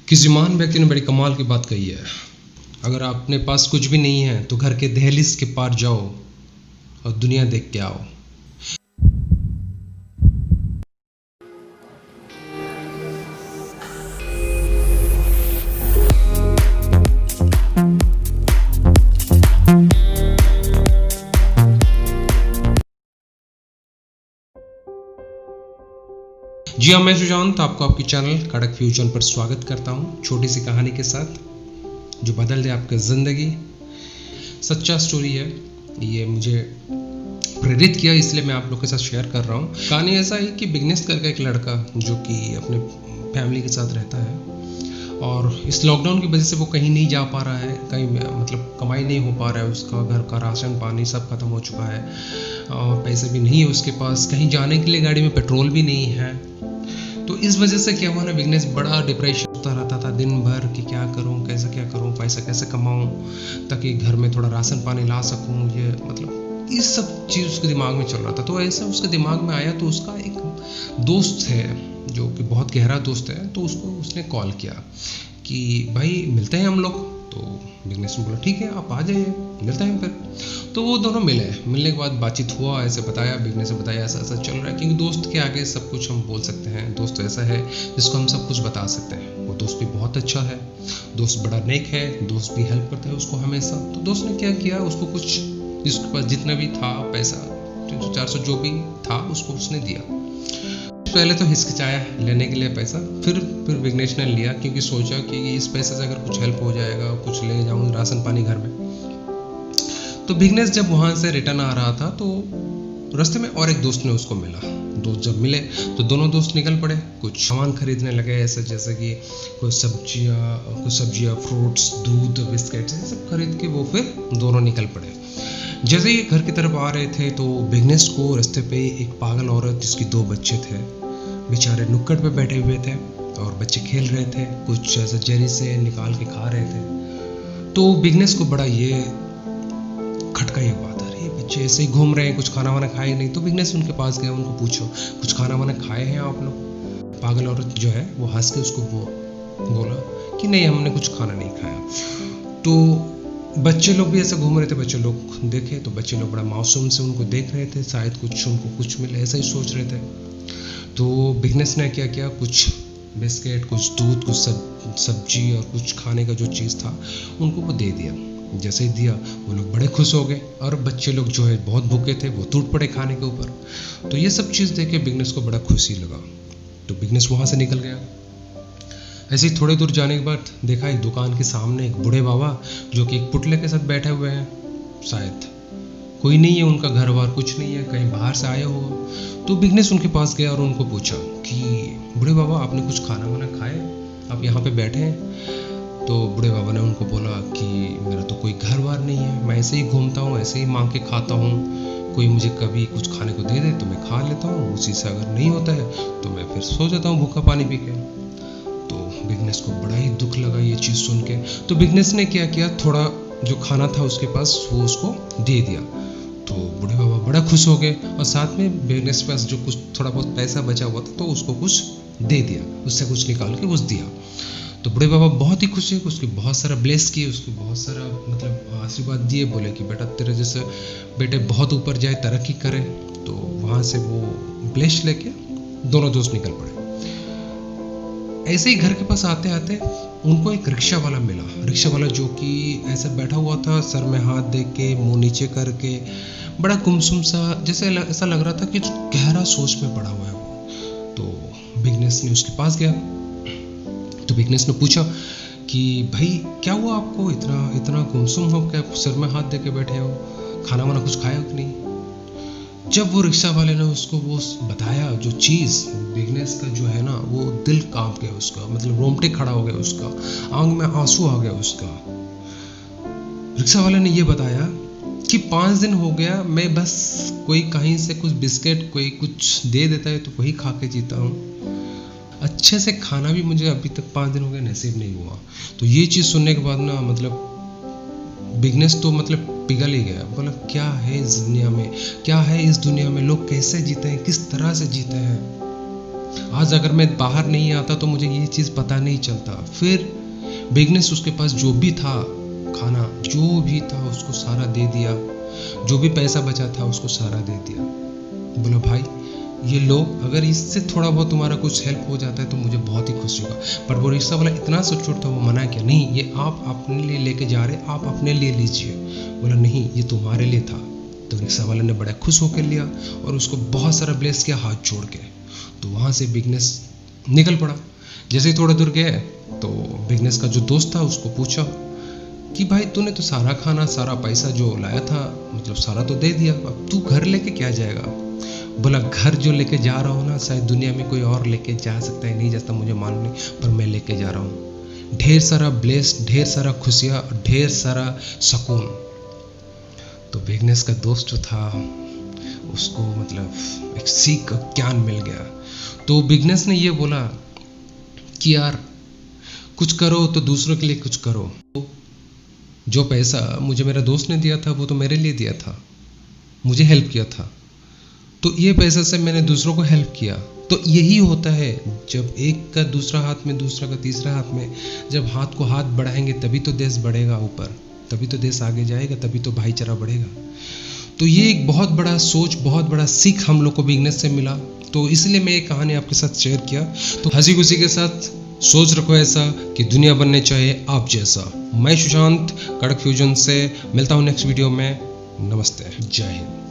किसी महान व्यक्ति ने बड़ी कमाल की बात कही है। अगर अपने पास कुछ भी नहीं है तो घर के दहलीज के पार जाओ और दुनिया देख के आओ। जी हाँ, मैं सुशांत आपको आपकी चैनल कड़क फ्यूजन पर स्वागत करता हूँ, छोटी सी कहानी के साथ जो बदल दे आपकी ज़िंदगी। सच्चा स्टोरी है, ये मुझे प्रेरित किया इसलिए मैं आप लोग के साथ शेयर कर रहा हूँ। कहानी ऐसा है कि बिजनेस करके एक लड़का जो कि अपने फैमिली के साथ रहता है और इस लॉकडाउन की वजह से वो कहीं नहीं जा पा रहा है, कहीं मतलब कमाई नहीं हो पा रहा है, उसका घर का राशन पानी सब खत्म हो चुका है और पैसे भी नहीं है उसके पास, कहीं जाने के लिए गाड़ी में पेट्रोल भी नहीं है। तो इस वजह से क्या हुआ ना, बिजनेस बड़ा डिप्रेशन होता रहता था दिन भर कि क्या करूं, कैसे क्या करूं, पैसा कैसे कमाऊं ताकि घर में थोड़ा राशन पानी ला सकूं। ये मतलब इस सब चीज़ उसके दिमाग में चल रहा था। तो ऐसा उसके दिमाग में आया तो उसका एक दोस्त है जो कि बहुत गहरा दोस्त है, तो उसने कॉल किया कि भाई मिलते हैं हम लोग। तो बिजनेस में बोला ठीक है आप आ जाइए, मिलते हैं फिर। तो वो दोनों मिलने के बाद बातचीत हुआ, ऐसे बताया, बिजनेस से बताया ऐसा ऐसा चल रहा है, क्योंकि दोस्त के आगे सब कुछ हम बोल सकते हैं। दोस्त ऐसा है जिसको हम सब कुछ बता सकते हैं। वो दोस्त भी बहुत अच्छा है, दोस्त बड़ा नेक है, दोस्त भी हेल्प करता है उसको हमेशा। तो दोस्त ने क्या किया, उसको कुछ जिसके पास जितना भी था पैसा 300-400 जो भी था उसको उसने दिया। पहले तो हिचकिचाया लेने के लिए पैसा, फिर विघ्नेश ने लिया क्योंकि सोचा कि इस पैसे से अगर कुछ हेल्प हो जाएगा, कुछ ले जाऊँ राशन पानी घर में। तो विघ्नेश जब वहाँ से रिटर्न आ रहा था तो रास्ते में और एक दोस्त ने उसको मिला। दोस्त जब मिले तो दोनों दोस्त निकल पड़े, कुछ सामान खरीदने लगे, ऐसे जैसे कि कुछ सब्जियाँ फ्रूट्स दूध बिस्किट सब खरीद के वो फिर दोनों निकल पड़े। जैसे ही घर की तरफ आ रहे थे तो विघ्नेश को रास्ते पे एक पागल औरत जिसकी 2 बच्चे थे, बेचारे नुक्कड़ पे बैठे हुए थे और बच्चे खेल रहे थे, कुछ ऐसे जरी से निकाल के खा रहे थे। तो विघ्नेश को बड़ा ये खटका ये बात, अरे बच्चे ऐसे ही घूम रहे हैं, कुछ खाना वाना खाए नहीं। तो विघ्नेश उनके पास गया, उनको पूछो कुछ खाना वाना खाए हैं आप लोग। पागल औरत जो है वो हंस के उसको बोला कि नहीं हमने कुछ खाना नहीं खाया। तो बच्चे लोग भी ऐसे घूम रहे थे, बच्चे लोग देखे तो बच्चे लोग बड़ा मासूम से उनको देख रहे थे, शायद कुछ उनको कुछ मिले ऐसा ही सोच रहे थे। तो बिजनेस ने क्या किया, कुछ बिस्किट कुछ दूध कुछ सब्जी और कुछ खाने का जो चीज़ था उनको वो दे दिया। जैसे ही दिया वो लोग बड़े खुश हो गए और बच्चे लोग जो है बहुत भूखे थे वो टूट पड़े खाने के ऊपर। तो ये सब चीज़ देख के बिजनेस को बड़ा खुशी लगा। तो बिजनेस वहाँ से निकल गया। ऐसे ही थोड़े दूर जाने के बाद देखा एक दुकान के सामने एक बूढ़े बाबा जो कि एक पुतले के साथ बैठे हुए हैं, शायद कोई नहीं है उनका घर बार कुछ नहीं है, कहीं बाहर से आए हो। तो बिजनेस उनके पास गया और उनको पूछा कि बूढ़े बाबा आपने कुछ खाना वाना खाए, आप यहाँ पे बैठे हैं। तो बूढ़े बाबा ने उनको बोला कि मेरा तो कोई घर बार नहीं है, मैं ऐसे ही घूमता हूँ, ऐसे ही मांग के खाता हूँ, कोई मुझे कभी कुछ खाने को दे दे तो मैं खा लेता हूँ, उसी से अगर नहीं होता है तो मैं फिर सो जाता हूँ भूखा पानी पी के। तो बिजनेस को बड़ा ही दुख लगा ये चीज़ सुन के। तो बिजनेस ने क्या किया, थोड़ा जो खाना था उसके पास वो उसको दे दिया। तो बूढ़े बाबा बड़ा खुश हो गए और साथ में बिजनेस के पास जो कुछ थोड़ा बहुत पैसा बचा हुआ था तो उसको कुछ दे दिया, उससे कुछ निकाल के उस दिया। तो बूढ़े बाबा बहुत ही खुश है, उसके बहुत सारा ब्लेस किए, उसको बहुत सारा मतलब आशीर्वाद दिए, बोले कि बेटा तेरे जैसे बेटे बहुत ऊपर जाए, तरक्की करे। तो वहाँ से वो ब्लेस लेके दोनों दोस्त निकल पड़े। ऐसे ही घर के पास आते आते उनको एक रिक्शा वाला मिला, रिक्शा वाला जो कि ऐसा बैठा हुआ था, सर में हाथ दे के मुँह नीचे करके, बड़ा गुमसुम सा, जैसे ऐसा लग रहा था कि गहरा सोच में पड़ा हुआ है वो। तो बिजनेस ने उसके पास गया। तो बिजनेस ने पूछा कि भाई क्या हुआ आपको, इतना गुमसुम हो क्या, सर में हाथ दे के बैठे हो, खाना वाना कुछ खाया कि नहीं। जब वो रिक्शा वाले ने उसको वो बताया जो चीज़, बिजनेस का जो है ना वो दिल कांप गया उसका, मतलब रोंगटे खड़ा हो गया उसका, आंख में आंसू आ गया उसका। रिक्शा वाले ने ये बताया कि 5 दिन हो गया मैं बस कोई कहीं से कुछ बिस्किट कोई कुछ दे देता है तो वही खा के जीता हूँ, अच्छे से खाना भी मुझे अभी तक 5 दिन हो गए नसीब नहीं हुआ। तो ये चीज़ सुनने के बाद ना मतलब बिजनेस तो मतलब पिघल ही गया, बोला क्या है इस दुनिया में, क्या है इस दुनिया में, लोग कैसे जीते हैं, किस तरह से जीते हैं। आज अगर मैं बाहर नहीं आता तो मुझे ये चीज़ पता नहीं चलता। फिर बिजनेस उसके पास जो भी था, खाना जो भी था उसको सारा दे दिया, जो भी पैसा बचा था उसको सारा दे दिया। बोला भाई ये लो, अगर इससे थोड़ा बहुत तुम्हारा कुछ हेल्प हो जाता है तो मुझे बहुत ही खुशी होगा। पर वो रिक्शा वाला इतना सचोट था, वो मना किया, नहीं ये आप अपने लिए लेके जा रहे, आप अपने लिए लीजिए। बोला नहीं ये तुम्हारे लिए था। तो रिक्शा वाले ने बड़ा खुश होकर लिया और उसको बहुत सारा ब्लेस किया हाथ जोड़ के। तो वहाँ से बिजनेस निकल पड़ा। जैसे ही थोड़ा दूर गए तो बिजनेस का जो दोस्त था उसको पूछा कि भाई तूने तो सारा खाना सारा पैसा जो लाया था मतलब सारा तो दे दिया, अब तू घर लेके क्या जाएगा? बोला घर जो लेके जा रहा हूँ ना शायद दुनिया में कोई और लेके जा सकता है, नहीं जाता मुझे मालूम नहीं, पर मैं लेके जा रहा हूँ ढेर सारा ब्लेस, ढेर सारा खुशियाँ, ढेर सारा सुकून। तो बिजनेस का दोस्त जो था उसको मतलब एक सीख का ज्ञान मिल गया। तो बिजनेस ने ये बोला कि यार कुछ करो तो दूसरों के लिए कुछ करो। जो पैसा मुझे मेरा दोस्त ने दिया था वो तो मेरे लिए दिया था, मुझे हेल्प किया था, तो ये पैसे से मैंने दूसरों को हेल्प किया। तो यही होता है, जब एक का दूसरा हाथ में, दूसरा का तीसरा हाथ में, जब हाथ को हाथ बढ़ाएंगे तभी तो देश बढ़ेगा ऊपर, तभी तो देश आगे जाएगा, तभी तो भाईचारा बढ़ेगा। तो ये एक बहुत बड़ा सोच, बहुत बड़ा सीख हम लोग को बिजनेस से मिला। तो इसलिए मैं ये कहानी आपके साथ शेयर किया। तो हंसी खुशी के साथ सोच रखो ऐसा कि दुनिया बनने चाहिए आप जैसा। मैं सुशांत कड़क फ्यूजन से मिलता हूँ नेक्स्ट वीडियो में। नमस्ते, जय हिंद।